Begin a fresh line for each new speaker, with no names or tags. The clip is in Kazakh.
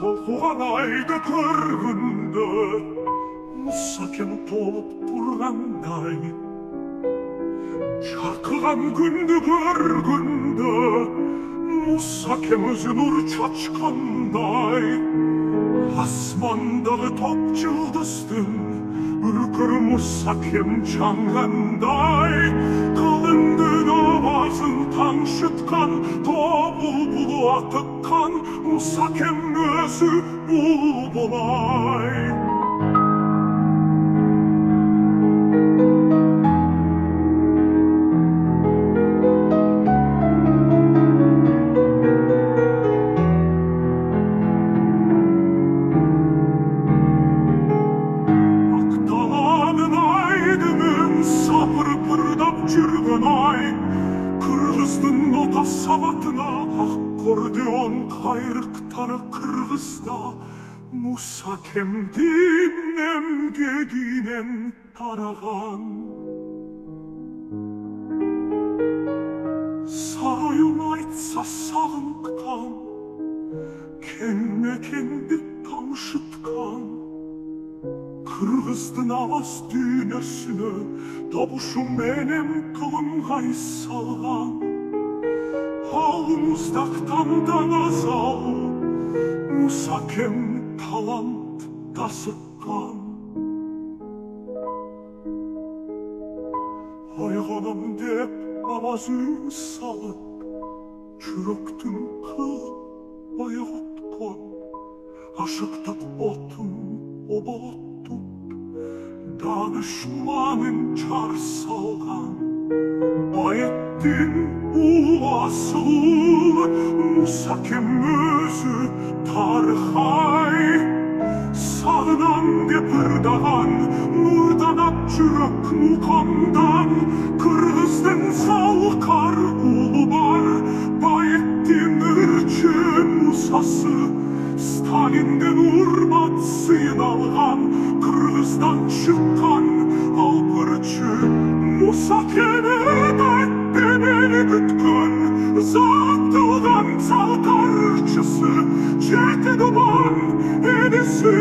толқуған айды көргенде мұсакем толып тұрғандай, жарқылған күнді көргенде мұсакем өзі нұр шашқандай, аспандағы топ жұлдыздың үркір мұсакем жанғандай, қалыңдың авазын таңшытқан, бұлбұл атыққан мұсакем өзі бұлбұлай. Жүрген ай, қырғыздың нота сабатына аккордеон қайрықтары қырғызда, мұсакемдің емгегінен тараған. Сайын айтса сағынтқан, кең мекенді тамшытқан, қырғыздың аваз дүйнесіне табышу менен қылымғай салған. Ал мұздақтан азал мұсакем талант тасыққан. Ойғанам деп аваз үн салып, жүректің қылып ойғытқан, ашықтық отын обалаттық данышманын чар салған. Байеттің уласылы мұсакем өзі тарихай, сағынан деп ырдаған нұрданат жүрек мұқамдан. Қырғыздың салқар ұлы бар, байеттің үрчі мұсасы, Сталинден урмат сыйын алған, Қырғыздан шыққан алпырчы мұсакемі бәттемені күткен, заттылған салқарчысы, жеті дұбан енесі